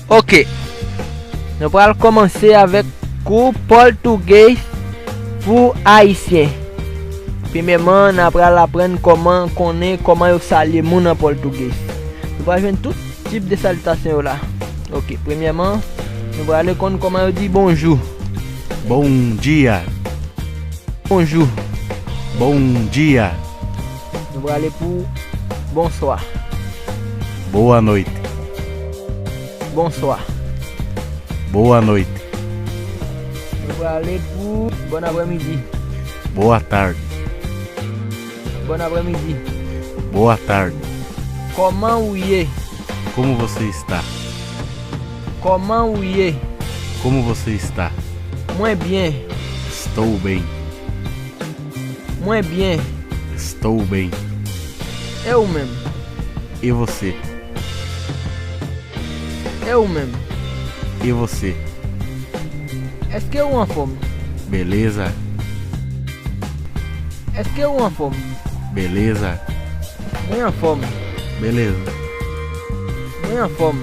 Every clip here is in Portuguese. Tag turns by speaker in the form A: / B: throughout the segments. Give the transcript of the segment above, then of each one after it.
A: Ok, nous allons commencer avec cours portugais pour haïtiens. Premièrement, nous allons apprendre comment saluer moun en portugais. Nous allons jouer tout type de salutation là. Ok, premièrement, nous allons apprendre comment dire bonjour.
B: Bom dia.
A: Bonjour.
B: Bom dia.
A: Nous allons aller pour bonsoir.
B: Boa noite.
A: Bonsoir.
B: Boa noite.
A: Nous allons aller pour bon après-midi.
B: Boa tarde.
A: Bon après-midi.
B: Boa tarde.
A: Comment vous êtes?
B: Como você está?
A: Comment vous êtes?
B: Como você está?
A: Moins bien.
B: Estou bem.
A: Moins bien.
B: Estou bem.
A: Eu mesmo.
B: E você?
A: Eu mesmo.
B: E você?
A: Est-ce que eu amo fome?
B: Beleza?
A: Est-ce que eu amo fome?
B: Beleza?
A: Minha fome.
B: Beleza.
A: Minha fome.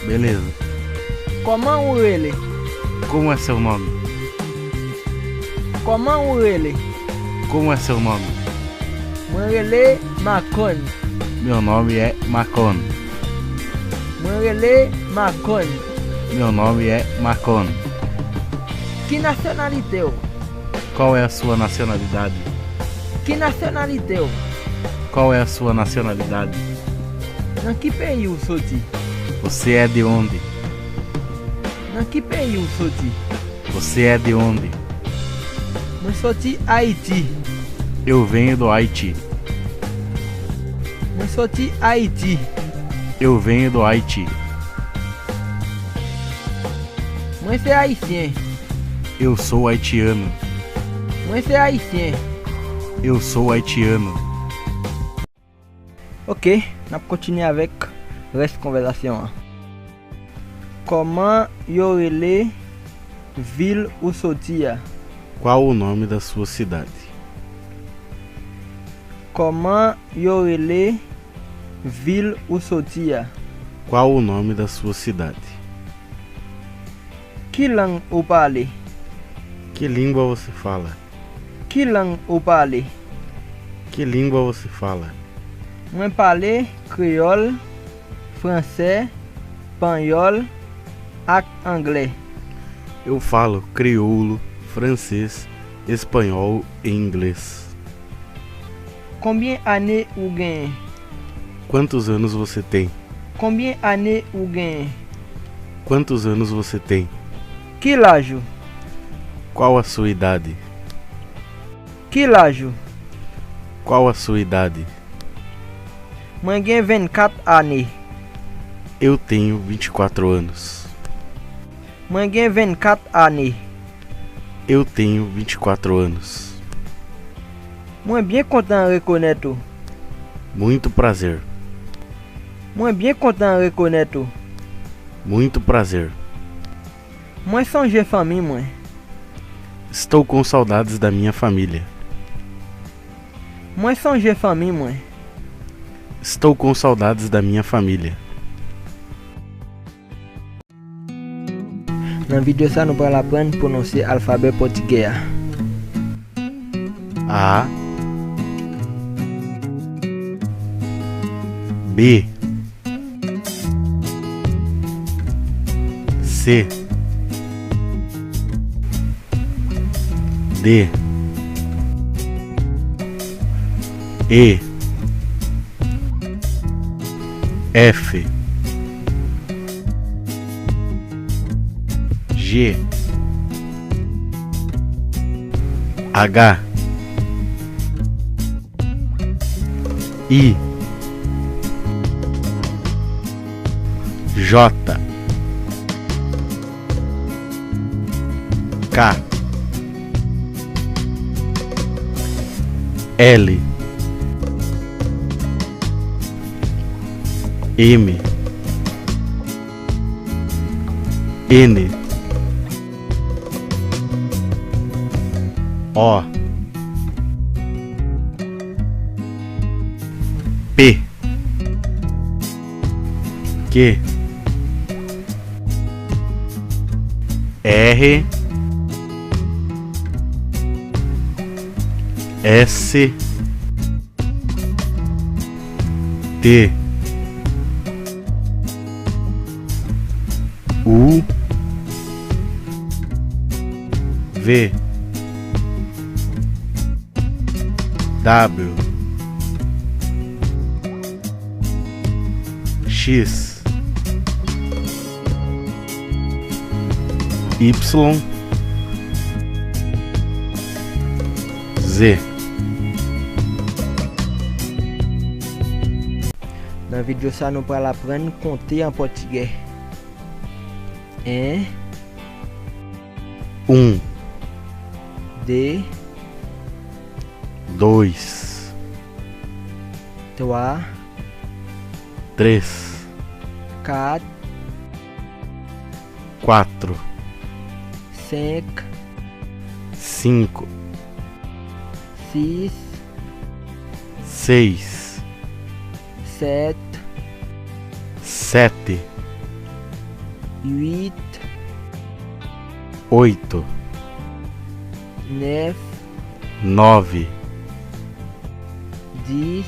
B: Beleza.
A: Comment o ele?
B: Como é seu nome?
A: Comment o ele?
B: Como é seu nome?
A: Meu ele Macon.
B: Meu nome é Macon.
A: Meu ele Macon.
B: Meu nome é Macon.
A: Que nacionalité eu?
B: Qual é a sua nacionalidade?
A: Que nacionalité eu?
B: Qual é a sua nacionalidade?
A: Dans que pays eu sorti?
B: Você é de onde?
A: Dans que pays eu sorti?
B: Você é de onde?
A: Eu sorti Haiti.
B: Eu venho do Haiti.
A: Eu sorti Haiti.
B: Eu venho do Haiti.
A: Eu sou haïtien.
B: Eu sou haitiano.
A: Eu sou haïtien.
B: Eu sou haitiano.
A: Ok, on va continuer avec le reste de la conversation. Comment yo relé ville ou sortia?
B: Qual o nome da sua cidade?
A: Comment yo relé ville ou sortia?
B: Qual o nome da sua cidade?
A: Que langue ou parle?
B: Que língua você fala?
A: Que langue ou parle?
B: Que língua você fala?
A: Moi parle créole, français, espanhol et anglais.
B: Eu falo crioulo, francês, espanhol e inglês.
A: Combien d'années ou gagne?
B: Quantos anos você tem?
A: Combien d'années ou gagne?
B: Quantos anos você tem?
A: Que l'âge?
B: Qual a sua idade?
A: Que l'âge?
B: Qual a sua idade?
A: Moi gagne 24 années.
B: Eu tenho 24 anos.
A: Moi gagne 24 années.
B: Eu tenho 24 anos.
A: Moi bien content de reconnaître.
B: Muito prazer.
A: Moi bien content de reconnaître.
B: Muito prazer.
A: Moi songe famille moi.
B: Estou com saudades da minha família.
A: Moi songe famille moi.
B: Estou com saudades da minha família.
A: Dans la vidéo ça nous allons apprendre à prononcer l'alphabet portugais.
B: A B C D E F G H I J K L M N O P Q R S T U V W X Y Z.
A: Dans la vidéo ça nous allons apprendre à compter en portugais. 1
B: 2
A: 2 3
B: 3
A: 4
B: 4
A: 5
B: 5
A: 6
B: 6
A: 7
B: 7
A: 8
B: 8
A: 9
B: 9
A: 10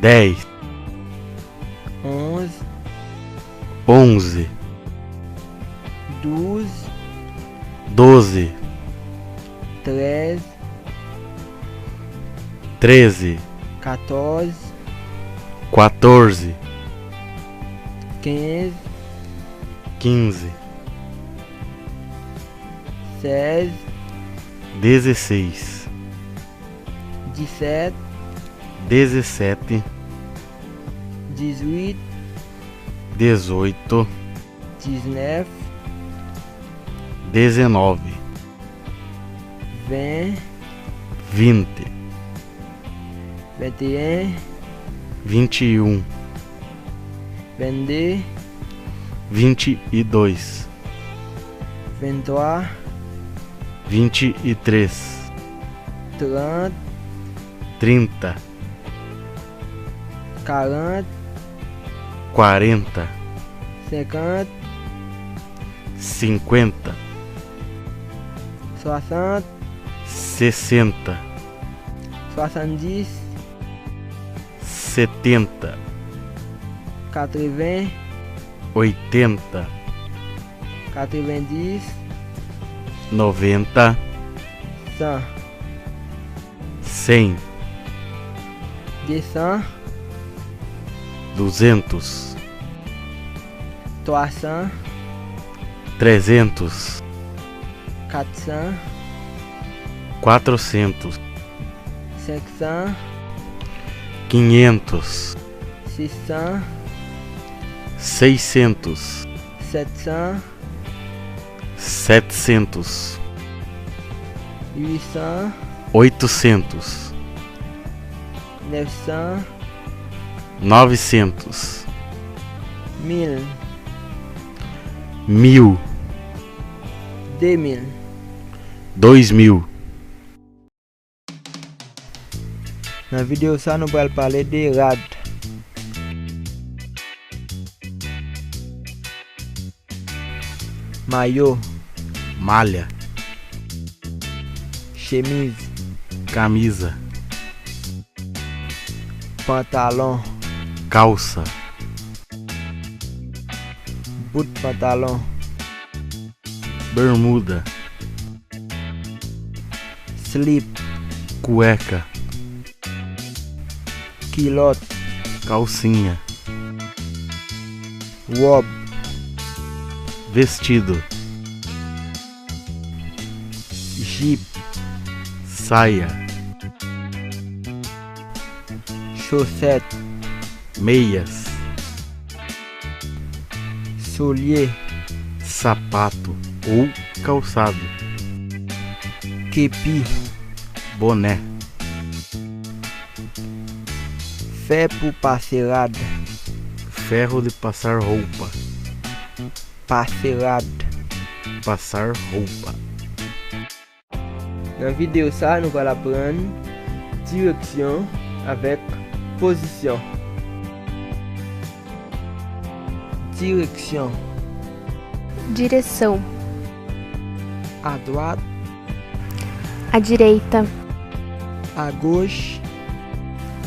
B: 10
A: 11
B: 11
A: 12
B: 12
A: 13
B: 13
A: 14
B: 14
A: 15
B: 15
A: 16
B: 16
A: 17
B: 17
A: 18
B: 18
A: 19
B: 19
A: 20
B: 20
A: 21
B: 21
A: 22
B: 22
A: 23
B: 23
A: 30
B: 30
A: 40
B: 40
A: 50
B: 50
A: 60
B: 60
A: 70
B: 70
A: 80
B: 80
A: 90
B: 90
A: 100
B: 100
A: 200
B: 200
A: 300
B: 300
A: 400
B: 400
A: 500
B: 500
A: 600
B: 600
A: 700
B: 700
A: 800
B: 800
A: 900
B: 900
A: 1000
B: 1000
A: 2000
B: 2000.
A: Dans la vidéo ça nous allons parler de rad. Maillot,
B: Malha,
A: chemise,
B: camisa,
A: pantalon,
B: calça,
A: bout de pantalon,
B: bermuda,
A: slip,
B: cueca,
A: culotte,
B: calcinha,
A: robe,
B: vestido,
A: jeep,
B: saia,
A: chaussette,
B: meias,
A: soulier,
B: sapato ou calçado,
A: képi,
B: boné,
A: fer pour passerade,
B: ferro de passar roupa,
A: passerade.
B: passar roupa.
A: Dans la vidéo ça nous allons apprendre direction avec position. Direction.
C: Direção.
A: À droite,
C: À direita.
A: à gauche,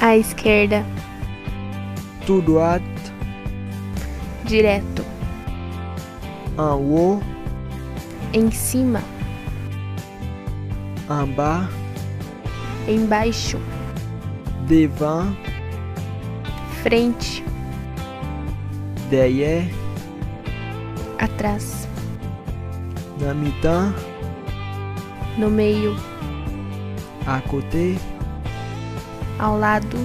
C: À esquerda.
A: tout droit,
C: Direto.
A: en haut,
C: Em cima.
A: en bas,
C: Embaixo.
A: devant,
C: Frente.
A: derrière,
C: Atrás.
A: dans mi-temps,
C: No meio.
A: à côté,
C: Ao lado.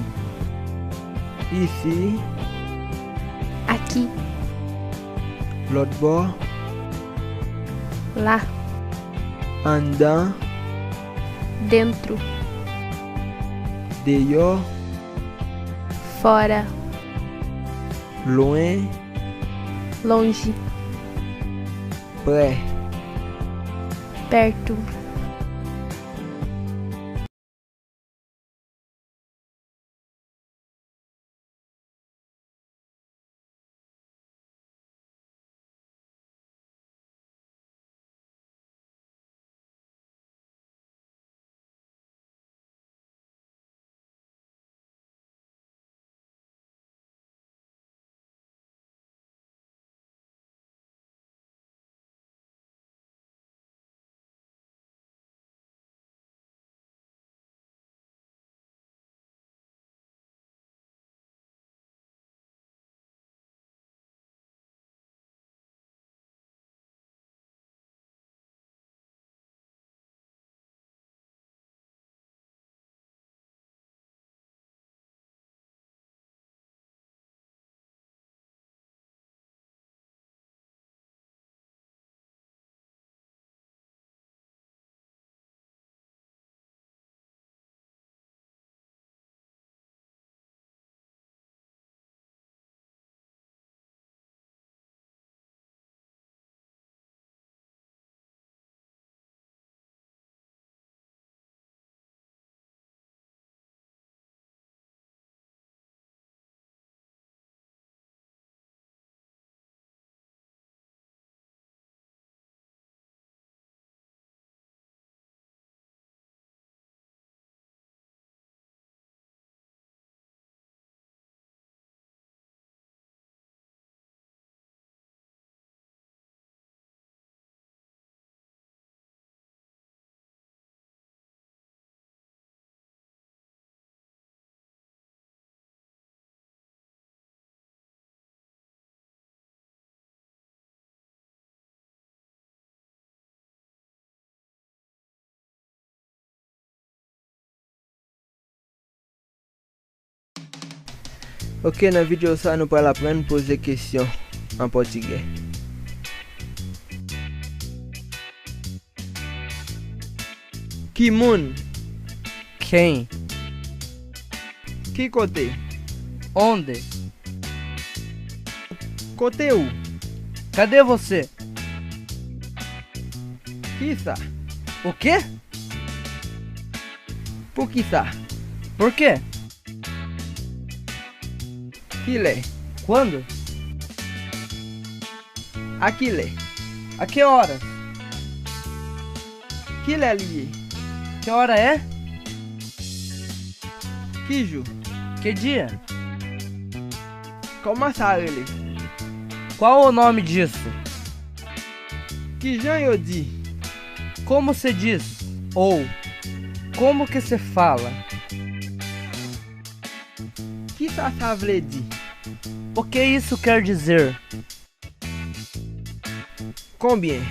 A: ici,
C: Aqui.
A: l'autre bord,
C: Lá.
A: en dedans,
C: Dentro.
A: dehors,
C: Fora.
A: loin,
C: Longe.
A: près.
C: Perto.
A: Ok, dans la vidéo ça, nous allons apprendre à poser des questions en portugais. Qui moun?
D: Quem?
A: Qui côté?
D: Onde?
A: Côté où?
D: Cadê você?
A: Qui ça?
D: O quê?
A: Pour qui ça?
D: Por quê?
A: Qui l'est?
D: Quando?
A: À qui l'est?
D: A que horas?
A: Qui l'est lié?
D: Que hora é?
A: Qui joue?
D: Que dia?
A: Comment ça relè?
D: Qual o nome disso?
A: Qui Jean yo dit?
D: Como se diz? Ou como que se fala?
A: Qui ça veut dire?
D: O que isso quer dizer?
A: Combien?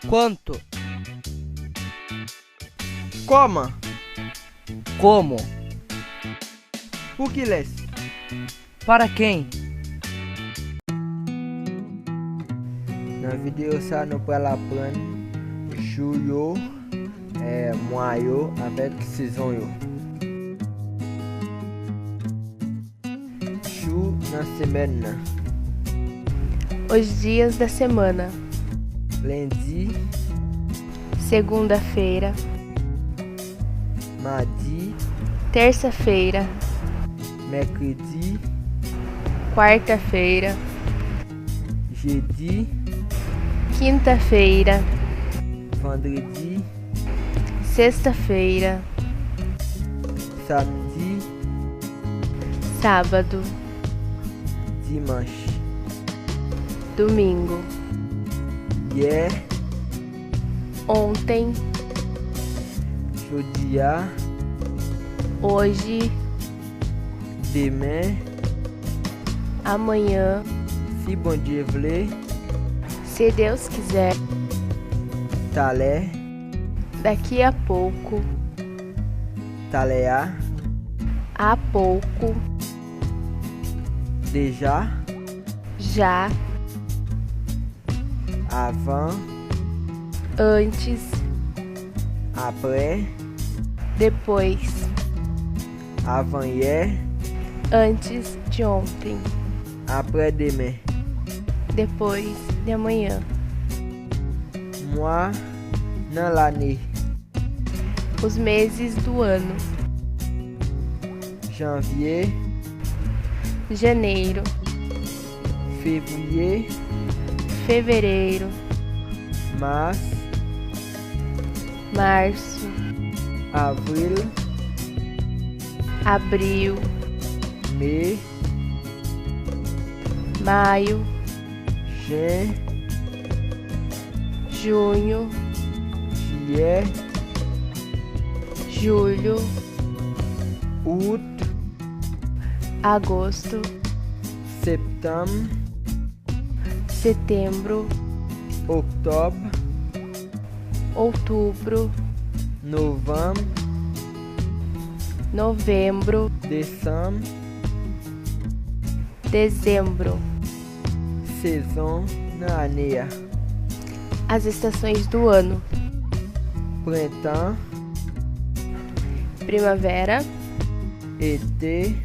D: Quanto?
A: Comment?
D: Como?
A: Pour qui laisse?
D: Para quem?
A: Dans vidéo ça, nous allons apprendre jour yo, mois yo avec saison yo. Jour na semaine nan.
C: Os dias da semana:
A: Lundi,
C: segunda-feira,
A: mardi,
C: terça-feira,
A: mercredi,
C: quarta-feira,
A: jeudi,
C: quinta-feira,
A: vendredi,
C: sexta-feira,
A: samedi,
C: sábado,
A: dimanche.
C: domingo,
A: Hier,
C: ontem,
A: jeudi,
C: hoje,
A: demain,
C: amanhã,
A: si bon Dieu vle,
C: se Deus quiser,
A: talè,
C: daqui a pouco,
A: taléa,
C: há pouco,
A: déjà,
C: já,
A: avant,
C: antes,
A: après,
C: depois,
A: avant-hier,
C: antes de ontem,
A: après-demain.
C: depois de amanhã,
A: Moi, dans l'année,
C: os meses do ano,
A: janvier,
C: janeiro,
A: février,
C: fevereiro,
A: mars,
C: março,
A: avril,
C: abril,
A: mai,
C: maio,
A: juin,
C: junho,
A: juillet,
C: julho,
A: août,
C: agosto,
A: septembre,
C: setembro,
A: octobre,
C: outubro,
A: novembre,
C: novembro,
A: décembre,
C: dezembro.
A: saison na année.
C: As estações do ano:
A: Printemps,
C: primavera,
A: été,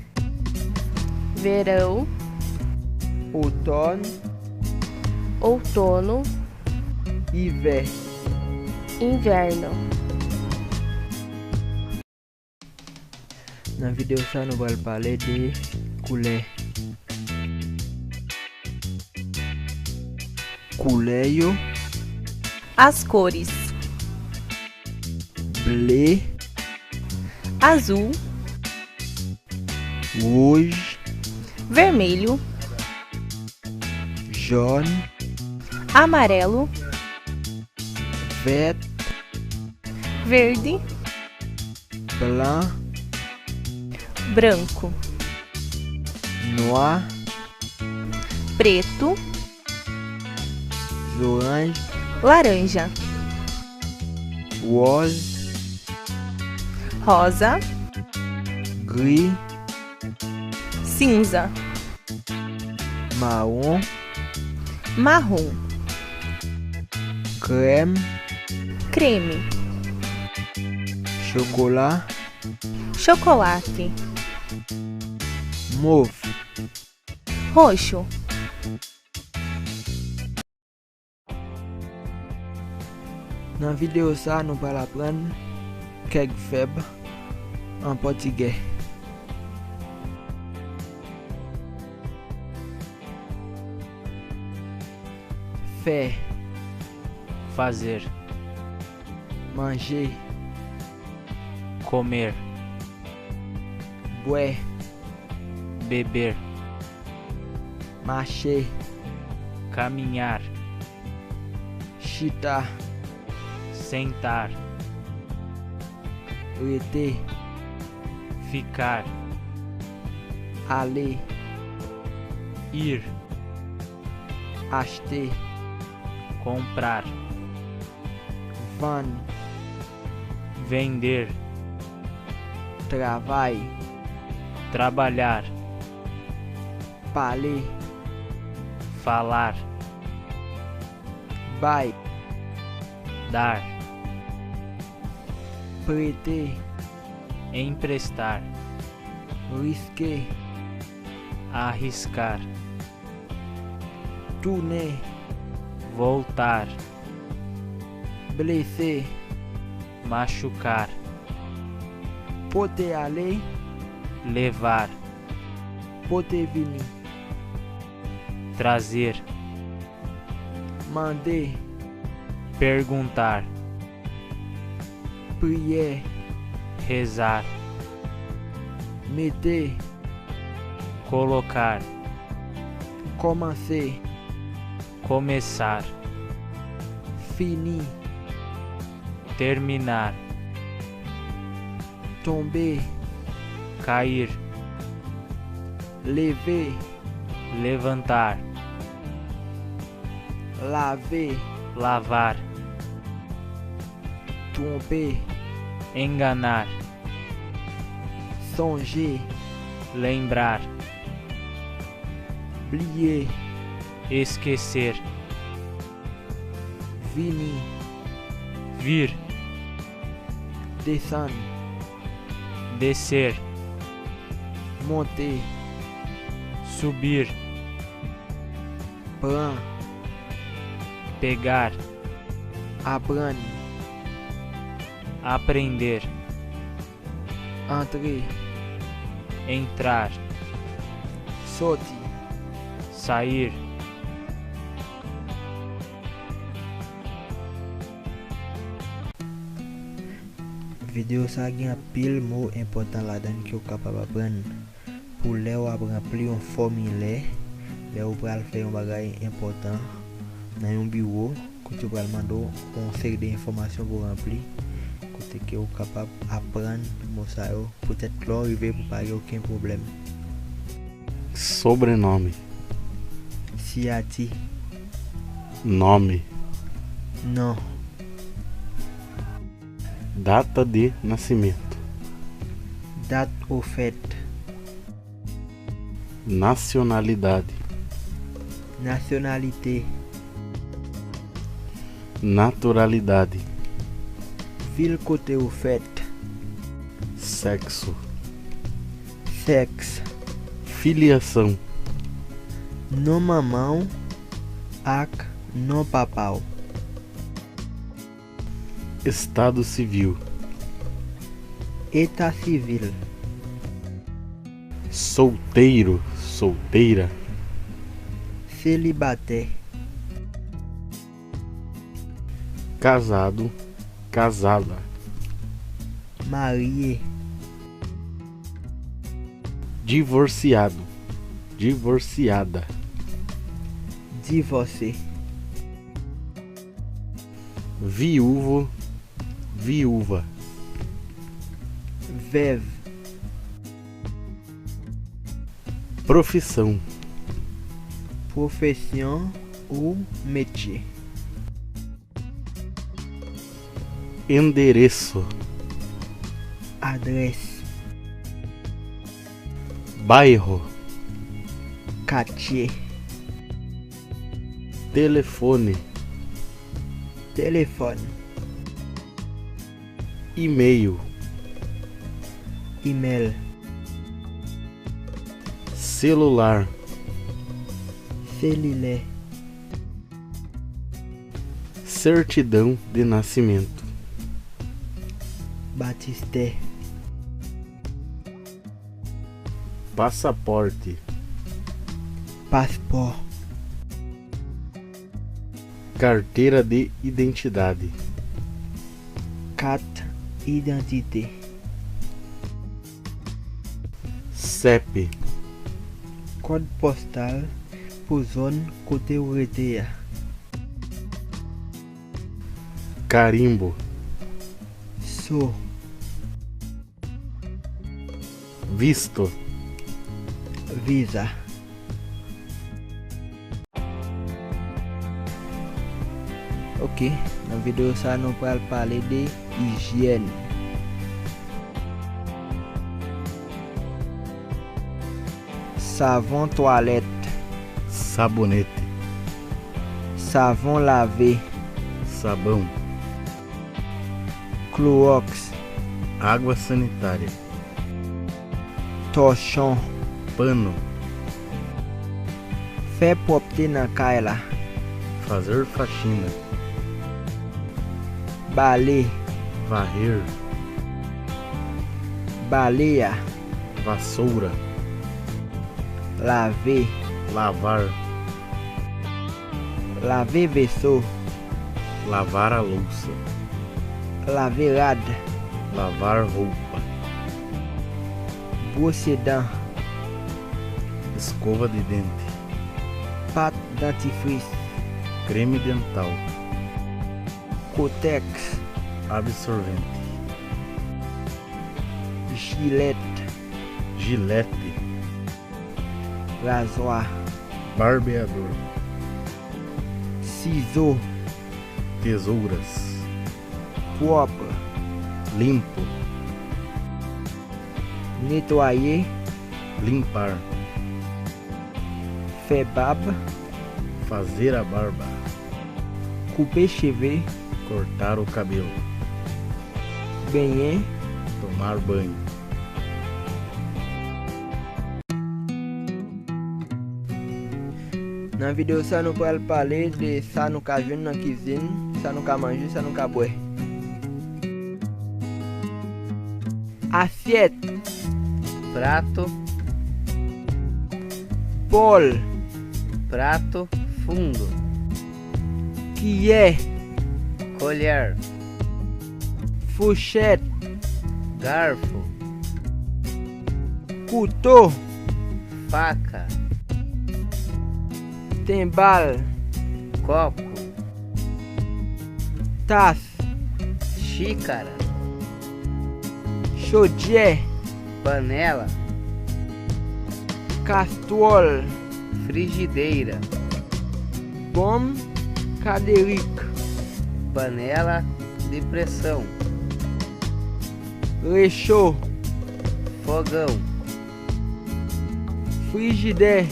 C: verão,
A: outono,
C: outono,
A: hiver.
C: inverno.
A: Dans la vidéo ça nous allons parler des couleurs. Couleur yo,
E: As cores:
A: bleu,
E: azul,
A: rouge,
E: vermelho,
A: jaune,
E: amarelo,
A: vert,
E: verde,
A: blanc,
E: branco,
A: noir,
E: preto,
A: orange,
E: laranja,
A: rose,
E: rosa,
A: gris,
E: cinza,
A: marron,
E: marrom,
A: crème,
E: creme,
A: chocolat,
E: chocolate,
A: mauve.
E: roxo,
A: Dans la vidéo ça nous allons apprendre quelques verbes en portugais. Faire,
B: Fazer,
A: manger,
B: comer,
A: boire,
B: beber,
A: marcher,
B: caminhar,
A: chitar,
B: sentar,
A: reter,
B: ficar,
A: aller,
B: ir,
A: acheter,
B: comprar,
A: vendre,
B: vender,
A: travail,
B: trabalhar,
A: parler,
B: falar,
A: bail,
B: dar,
A: prêter,
B: emprestar,
A: risquer,
B: arriscar,
A: tourner,
B: voltar,
A: blesser,
B: machucar,
A: poder aller,
B: levar,
A: poder venir,
B: trazer,
A: Mandé.
F: perguntar,
A: Prière.
F: rezar,
A: Mettez.
F: colocar,
A: Commencer.
F: começar,
A: Fini.
F: terminar,
A: Tomber.
F: cair,
A: Lever.
F: levantar,
A: Laver.
F: lavar,
A: Tromper.
F: enganar,
A: Songer.
F: lembrar,
A: Plier.
F: esquecer,
A: Venir.
F: vir,
A: Descendre.
F: descer,
A: Monter.
F: subir,
A: Prendre.
F: pegar,
A: Apprendre.
F: aprender,
A: Entrer.
F: entrar,
A: Sortir.
F: sair,
A: Video sa gen pil mot important la dan ki ou kapab apren. Pou le ou ap rempli yon formile, le ou pral fè yon bagay important nan yon bureau, kote ou pral mando yon seri de informasyon pou rempli, kote ki ou kapab apren mot sa yo, peut-être lò rive pou pa gen aucun problème.
B: Sobrenome.
A: Siati.
B: Nome.
A: Non.
B: Data de nascimento.
A: Date au fait.
B: Nacionalidade.
A: Nationalité.
B: Naturalidade.
A: Ville côté au fait.
B: Sexo.
A: Sexe.
B: Filiação.
A: Non mamão ak non papau.
B: Estado civil.
A: État civil.
B: Solteiro. Solteira.
A: Célibataire.
B: Casado. Casada.
A: Marié.
B: Divorciado. Divorciada.
A: Divorcé.
B: Viúvo. Viúva.
A: Veuve.
B: Profissão.
A: Profession ou métier.
B: Endereço.
A: Adresse.
B: Bairro.
A: Quartier.
B: Telefone.
A: Téléphone.
B: E-mail.
A: Email.
B: Celular.
A: Cellulaire.
B: Certidão de nascimento.
A: Baptistère.
B: Passaporte.
A: Passeport.
B: Carteira de identidade.
A: Carte d'identité.
B: CEP.
A: Code postal pour zone côté ou rete ya.
B: Carimbo.
A: So.
B: Visto.
A: Visa. Ok, nan video sa nou pral pale de hygiène. Savon toilette.
B: Sabonete.
A: Savon lavé.
B: Sabão.
A: Clorox.
B: Água sanitária.
A: Torchon.
B: Pano.
A: Fè propre nan kay la.
B: Fazer faxina.
A: Balé.
B: Varrer.
A: Baleia.
B: Vassoura.
A: Laver.
B: Lavar.
A: laver vaisseau,
B: lavar a louça,
A: laveirada,
B: lavar roupa,
A: brosse dents,
B: escova de dente,
A: pâte dentifrice,
B: creme dental,
A: Kotex,
B: absorvente,
A: gilete,
B: gilete,
A: rasoir,
B: barbeador,
A: ciseau,
B: tesouras,
A: propre,
B: limpo,
A: nettoyer,
B: limpar,
A: faire barbe,
B: fazer a barba,
A: couper cheveux,
B: cortar o cabelo,
A: baigner,
B: tomar banho.
A: Dans vidéo ça nous pourrons parler de ça nous ka joindre dans cuisine, ça nous ka manger, ça nous ka boire. Assiette,
D: prato,
A: bol,
D: prato, fundo,
A: cuillère,
D: colher,
A: fourchette,
D: garfo,
A: couteau,
D: faca,
A: timbal,
D: copo,
A: tasse,
D: xícara,
A: chaudière,
D: panela,
A: castrole,
D: frigideira,
A: bombe, cadérique,
D: panela de pressão,
A: réchaud,
D: fogão,
A: frigidaire,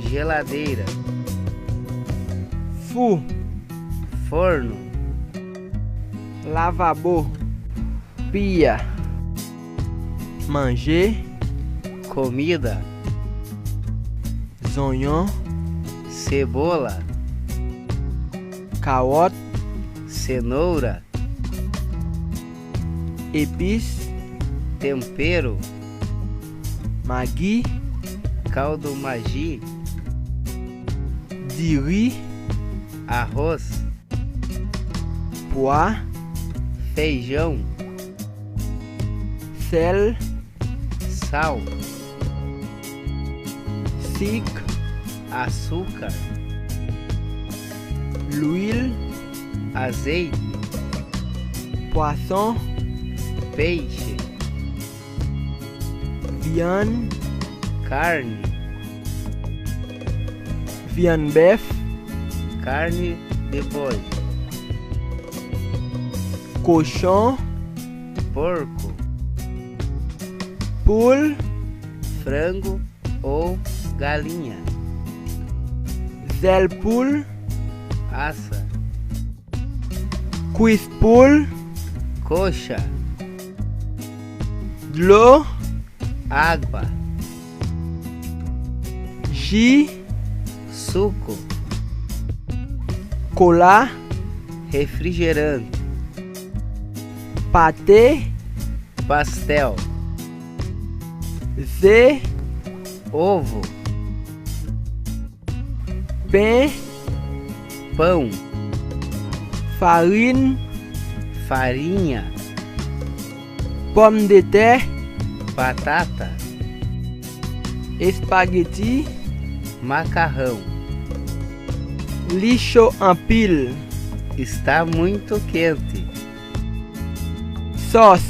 D: geladeira,
A: four,
D: forno,
A: lavabo, pia, manger,
D: comida,
A: oignons,
D: cebola,
A: carotte,
D: cenoura,
A: épices,
D: tempero,
A: maggi,
D: caldo Maggi,
A: du riz,
D: arroz,
A: pois,
D: feijão,
A: sel,
D: sal,
A: sucre,
D: açúcar,
A: l'huile,
D: azeite,
A: poisson,
D: peixe,
A: viande,
D: carne,
A: viande bœuf,
D: carne de boi,
A: cochon,
D: porco,
A: poule,
D: frango ou galinha,
A: zèle poule,
D: assa,
A: cuisse poule,
D: coxa,
A: de l'eau,
D: água,
A: jus,
D: suco,
A: cola,
D: refrigerante,
A: pâté,
D: pastel,
A: œufs,
D: ovo,
A: pain,
D: pão,
A: farine,
D: farinha,
A: pomme de terre,
D: batata,
A: spaghetti,
D: macarrão.
A: lixo en pile,
D: Está muito quente.
A: sauce,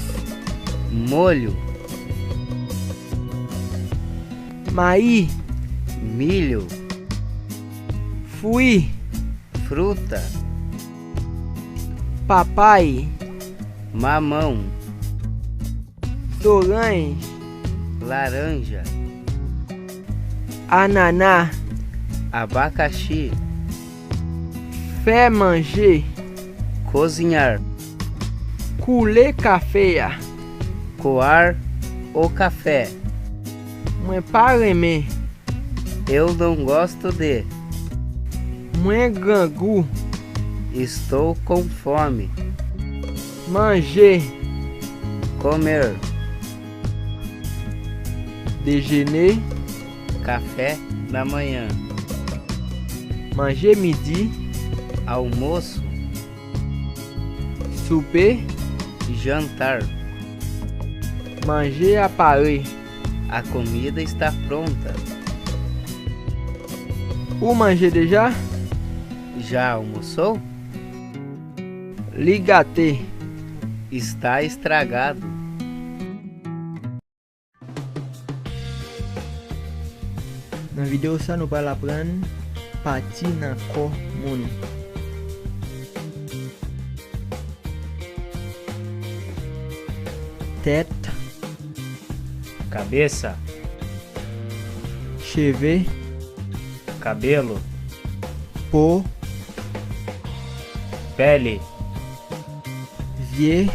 D: Molho,
A: maïs,
D: milho,
A: fruits,
D: fruta,
A: papaye,
D: mamão,
A: orange,
D: laranja,
A: ananas,
D: abacaxi,
A: faire manger,
D: cozinhar,
A: couler café.
D: coar o café.
A: Mwen pa reme,
D: Eu não gosto de.
A: mwen gran goût,
D: Estou com fome.
A: manger,
D: Comer,
A: déjeuner,
D: café da manhã.
A: manger midi,
G: almoço,
A: souper,
G: jantar.
A: manger appareil,
G: A comida está pronta.
A: ou manger déjà,
G: Já almoçou?
A: ligater,
G: Está estragado.
A: Dans vidéo ça nous allons apprendre partie dans corps moun. Tête,
F: cabeça,
A: cheveux,
F: cabelo,
A: peau,
F: pele,
A: yeux,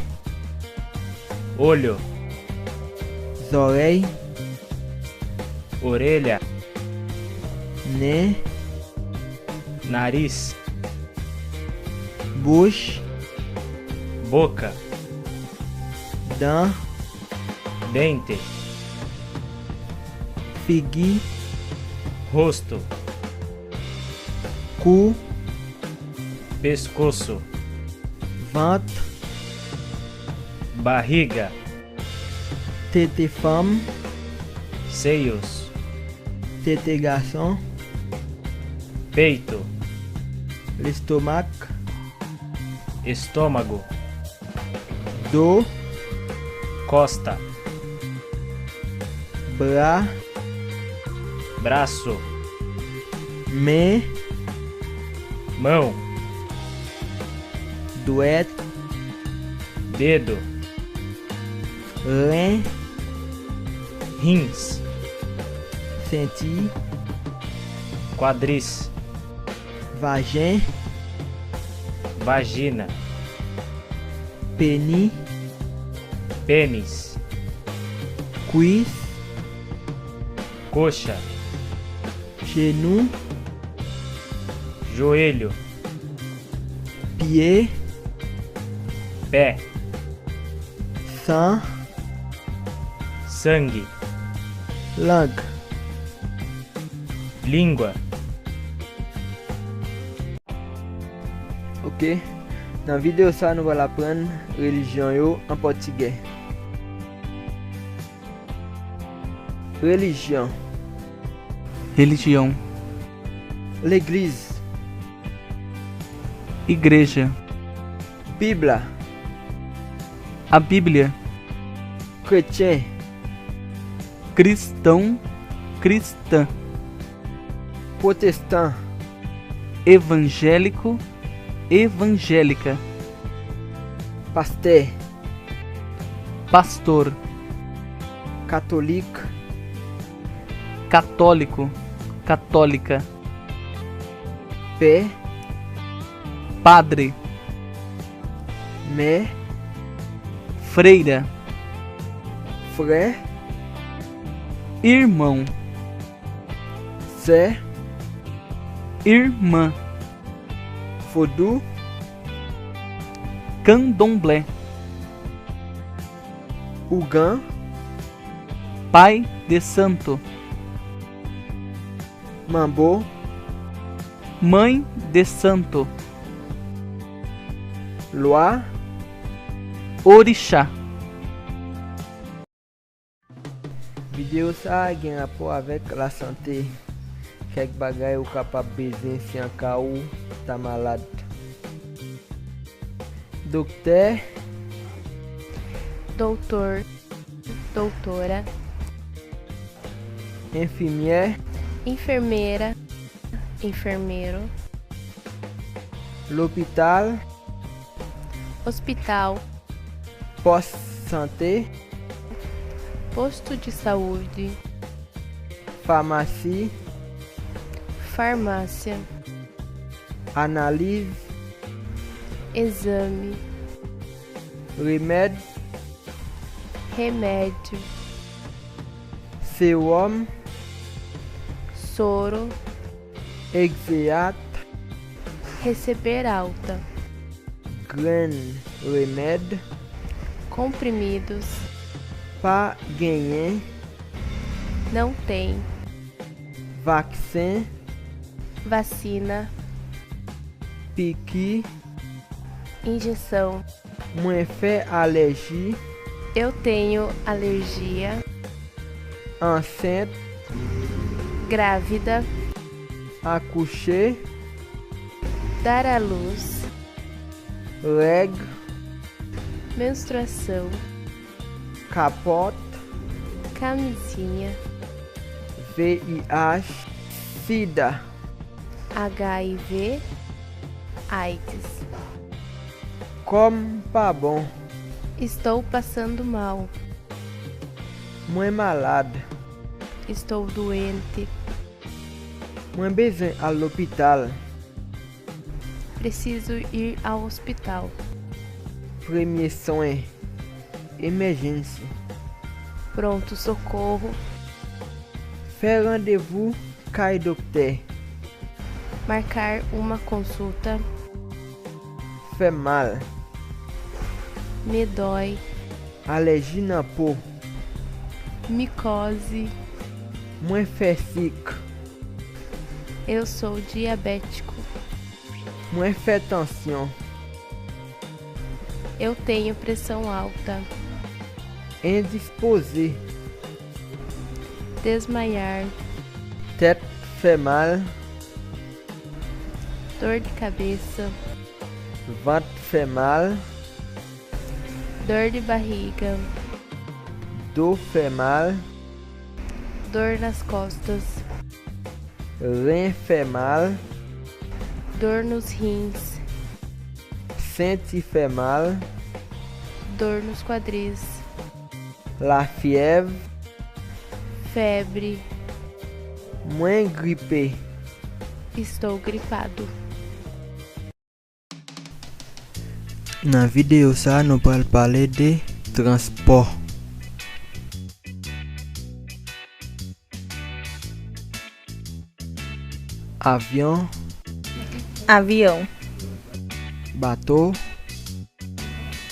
F: olho,
A: oreilles,
F: orelha,
A: nez,
F: nariz,
A: bouche,
F: boca,
A: dents,
F: dente,
A: figue,
F: rosto,
A: cou,
F: pescoço,
A: ventre,
F: barriga,
A: tête femme,
F: seios,
A: tête garçon,
F: peito,
A: l'estomac,
F: estômago,
A: dos,
F: costa,
A: bras,
F: braço,
A: main,
F: mão,
A: doigt,
F: dedo,
A: rein,
F: rins,
A: ceinture,
F: quadris,
A: vagin,
F: vagina,
A: pénis,
F: pênis,
A: cuisse,
F: coxa,
A: genou,
F: joelho,
A: pied,
F: pé,
A: sang,
F: sangue,
A: langue.
F: língua.
A: Ok? Dans vidéo ça nous allons apprendre religion yo en portugais. Religion,
B: Religião.
A: l'église,
B: Igreja.
A: Bíblia,
B: A Bíblia.
A: chrétien,
B: Cristão. Cristã.
A: protestant,
B: Evangélico. Evangélica.
A: pasteur,
B: Pastor.
A: catholique,
B: Católico. Católica.
A: père,
B: Padre.
A: mère,
B: Freira.
A: frère,
B: Irmão.
A: sœur,
B: Irmã.
A: vodou,
B: Candomblé.
A: ougan,
B: Pai de Santo.
A: mambo,
B: Mãe de Santo.
A: loi,
B: Orixá.
A: vidéo ça gen rapport avec la santé. Quelques bagay ou capable besoin si en cas où ta malade. Docteur,
C: doutor, doutora,
A: infirmière,
C: enfermeira, enfermeiro,
A: l'hôpital,
C: hospital,
A: poste santé,
C: posto de saúde,
A: pharmacie,
C: farmácia,
A: analyse,
C: exame,
A: remède,
C: remédio,
A: sérum,
C: soro,
A: exeat,
C: receber alta,
A: grain, remède,
C: comprimidos,
A: pas gagner,
C: não tem,
A: vaccin,
C: vacina,
A: piqui,
C: injeção.
A: mwen fè alerji,
C: Eu tenho alergia,
A: enceinte,
C: grávida,
A: accoucher,
C: dar à luz,
A: règle,
C: menstruação,
A: capote,
C: camisinha,
A: VIH, sida,
C: HIV, AIDS.
A: Como pas bom,
C: Estou passando mal,
A: mwen malade,
C: estou doente,
A: mwen bezwen à l'hôpital,
C: preciso ir ao hospital.
A: premier soin, emergência,
C: Pronto, socorro,
A: fè rendez-vous kay docteur,
C: marcar uma consulta,
A: fè mal,
C: me dói,
A: alerji nan peau,
C: micose,
A: mwen fè sik,
C: eu sou diabético,
A: mwen fè tension,
C: eu tenho pressão alta,
A: indisposé,
C: desmaiar,
A: tête fè mal,
C: dor de cabeça,
A: ventre fè mal,
C: dor de barriga,
A: dos fè mal,
C: dor nas costas,
A: rein fè mal,
C: dor nos rins,
A: senti fè mal,
C: dor nos quadris,
A: la fièvre,
C: febre,
A: mwen gripé,
C: estou gripado.
A: Nan video sa nou pral pale de transport. Avion,
E: avião,
A: bateau,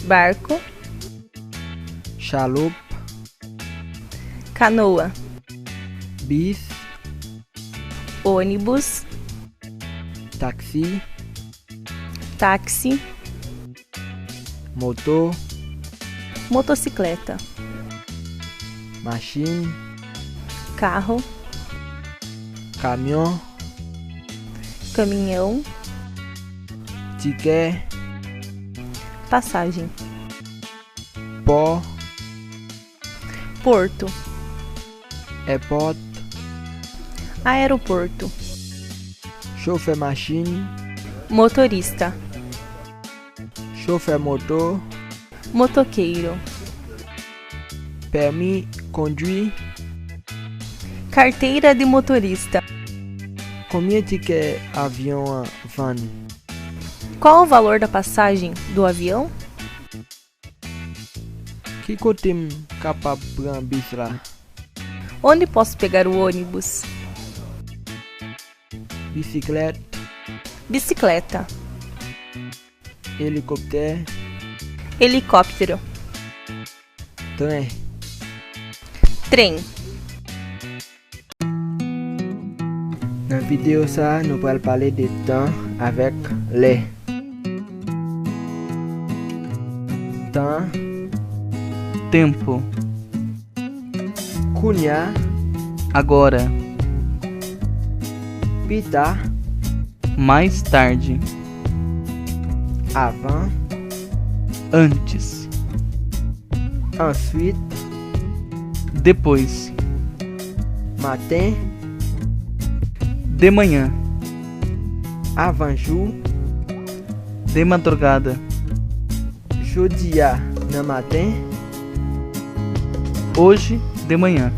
E: barco,
A: chaloupe,
E: canoa,
A: bis,
E: ônibus,
A: taxi,
E: táxi,
A: moto,
E: motocicleta,
A: machine,
E: carro,
A: caminhão,
E: caminhão,
A: ticket,
E: passagem,
A: port,
E: porto,
A: airport,
E: aeroporto,
A: chauffeur machine,
E: motorista,
A: chauffeur moto,
E: motoqueiro,
A: permis conduire.
E: carteira de motorista.
A: Combien ticket avion van?
E: Qual o valor da passagem do avião?
A: Que côté capable prendre bis là?
E: Onde posso pegar o ônibus?
A: Biciclette,
E: Bicicleta,
A: hélicoptère,
E: helicóptero,
A: train.
E: trem.
A: Dans la vidéo ça, nous allons parler de temps avec les. Temps,
D: Tempo.
A: Cunha,
D: Agora.
A: Pita,
D: Mais tarde.
A: Avant,
D: Antes.
A: Ensuite,
D: Depois.
A: Matin,
D: De manhã.
A: Avant-jour,
D: De madrugada.
A: Jodia no matin,
D: Hoje de manhã.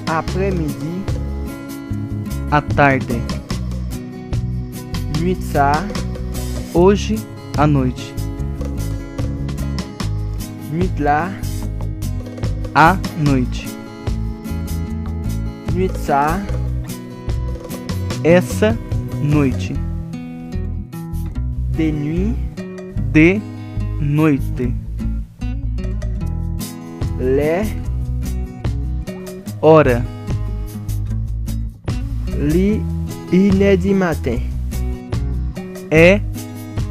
A: Après-midi,
D: À tarde.
A: Nuit ça,
D: Hoje à noite.
A: Nuit là,
D: À noite.
A: Nuit ça,
D: Essa noite.
A: De nuit,
D: De noite.
A: les,
D: Hora.
A: 1h du matin.
D: É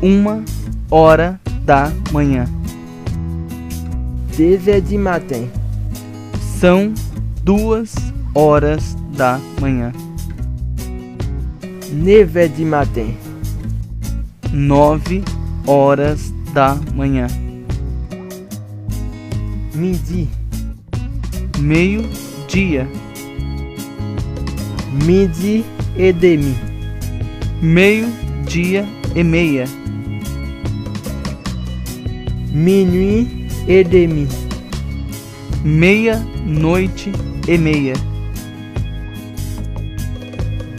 D: 1h da manhã.
A: 2h du matin.
D: São 2h da manhã.
A: 9h du matin.
D: 9h da manhã.
A: Midi.
D: Meio-dia.
A: Midi et demi.
D: Meio-dia e meia.
A: Minuit et demi.
D: Meia-noite e meia.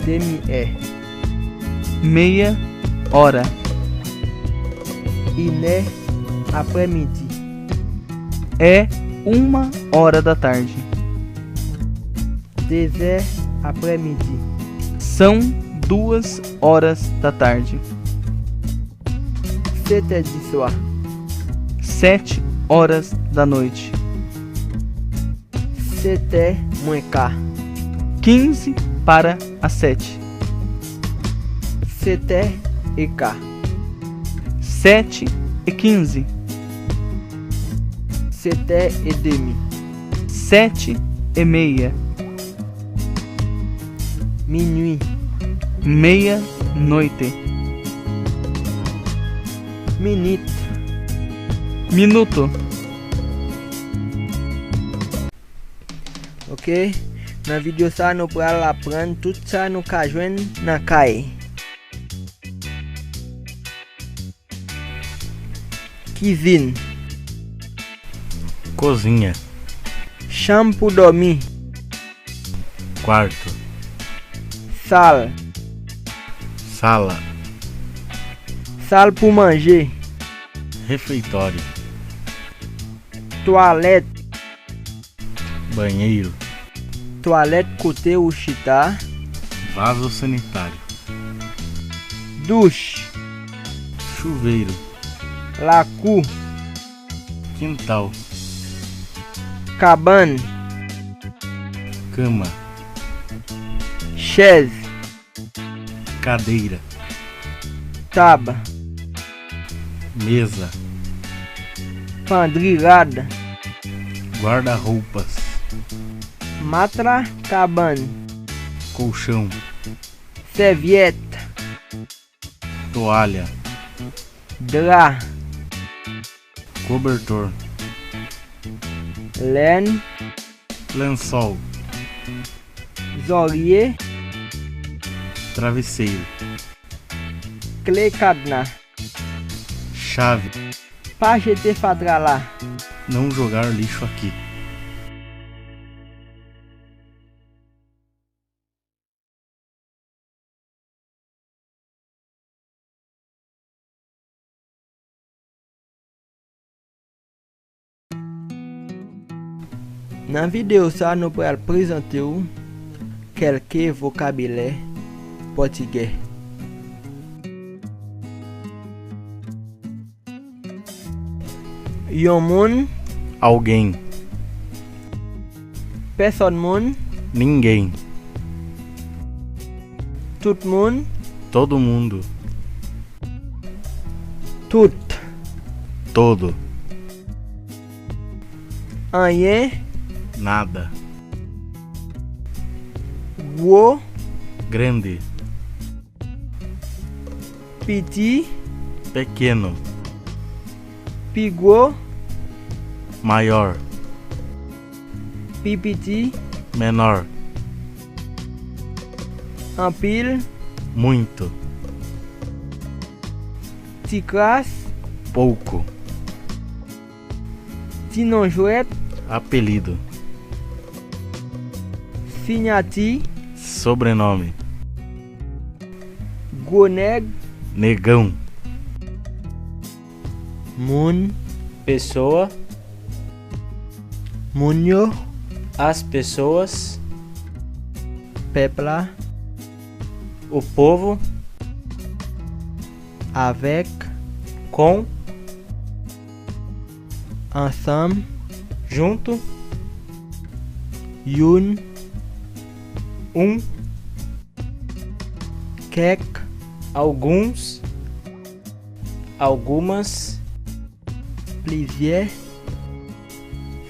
A: Demi-heure.
D: Meia hora.
A: 1h après-midi.
D: É 1h da tarde.
A: 2h après-midi.
D: São 2h da tarde.
A: 7h du soir.
D: 7h da noite.
A: 7h moins quart.
D: 15 para as 7.
A: 7h et quart.
D: 7h15.
A: 7h et demi.
D: 7h30.
A: Minuit.
D: Meia-noite.
A: Minute.
D: Minuto.
A: Ok? Dans vidéo ça nous pral apprendre tout ça nous ka joindre dans cahier. Cuisine.
B: Cozinha.
A: Chambre pour dormir.
B: Quarto.
A: Salle.
B: Sala.
A: Salle pour manger.
B: Refeitório.
A: Toilette.
B: Banheiro.
A: Toilette côté ou chita.
B: Vaso sanitário.
A: Douche.
B: Chuveiro.
A: La cour.
B: Quintal.
A: Cabane.
B: Cama.
A: Chaise.
B: Cadeira.
A: Table.
B: Mesa.
A: Pendrilhada.
B: Guarda-roupas.
A: Matra. Cabane.
B: Colchão.
A: Serviette.
B: Toalha.
A: Drap.
B: Cobertor.
A: Laine.
B: Lençol.
A: Oreiller.
B: Travesseiro.
A: Clé cadenas.
B: Chave.
A: Pas jeter fatra lá.
B: Não jogar lixo aqui.
A: Dans vidéo ça nous pourrons présenter quelques vocabulaire portugais. Yon moun,
B: Alguém.
A: person moun,
B: Ninguém.
A: tout moun,
B: Todo mundo.
A: tout,
B: Todo.
A: rien,
B: Nada.
A: gros,
B: Grande.
A: petit,
B: Pequeno.
A: pigou,
B: Maior.
A: pipiti,
B: Menor.
A: en pile,
B: Muito.
A: ticras,
B: Pouco.
A: tinonjouet,
B: Apelido.
A: signati,
B: Sobrenome.
A: goneg,
B: Negão.
A: moun,
F: Pessoa,
A: munho,
F: as pessoas,
A: pepla,
F: o povo,
A: avec,
F: com,
A: ensemble,
F: junto,
A: youn,
F: um,
A: Quec.
F: alguns, algumas,
A: Plusieurs.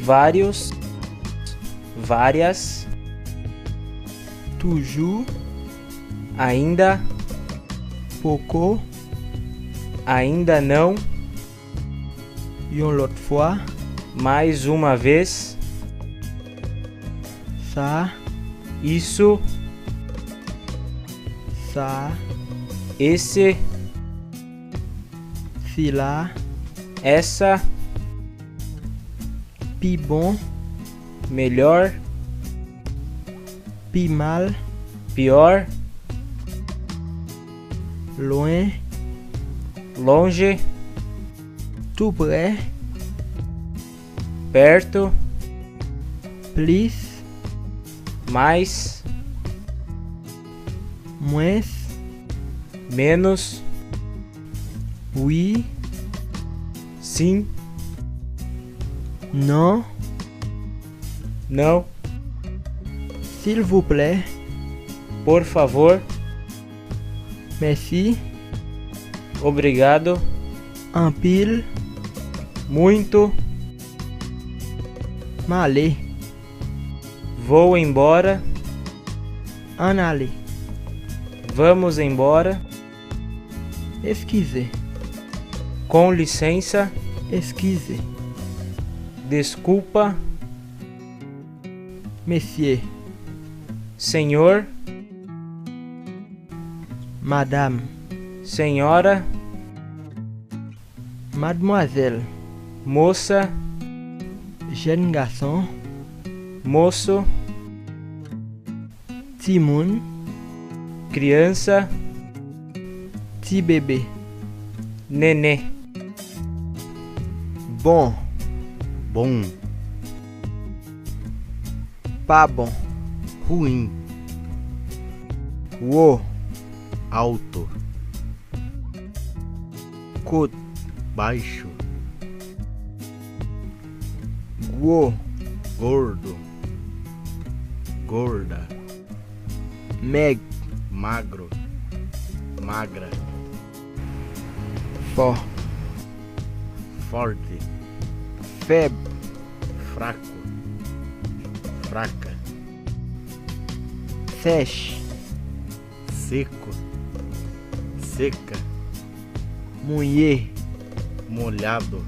F: vários, várias,
A: Toujours.
F: ainda,
A: Pouco.
F: ainda não,
A: Une l'autre fois.
F: mais uma vez,
A: Ça.
F: isso,
A: Ça.
F: esse,
A: Cela.
F: essa,
A: Pi bon.
F: melhor,
A: Pi mal.
F: pior,
A: Loin.
F: longe,
A: Tout près.
F: perto,
A: Plus.
F: mais,
A: Moins.
F: menos,
A: Oui.
F: sim,
A: Non.
F: não,
A: S'il vous plaît.
F: por favor,
A: Merci.
F: obrigado,
A: En pile.
F: muito,
A: M'aller.
F: vou embora,
A: En aller.
F: vamos embora,
A: Excusez.
F: com licença,
A: Excusez.
F: desculpa,
A: Monsieur.
F: senhor,
A: Madame.
F: senhora,
A: Mademoiselle.
F: moça,
A: Jeune garçon.
F: moço,
A: Timoun.
F: criança,
A: Petit bébé.
F: nenê,
A: Bon.
B: Bom,
A: Pas bon.
B: ruim,
A: Wow.
B: alto,
A: Côte.
B: baixo,
A: Gros.
B: gordo, gorda,
A: Meg.
B: magro, magra,
A: Fort.
B: forte,
A: Faible.
B: fraco, fraca,
A: Sèche.
B: seco, seca,
A: Mouillé.
B: molhado,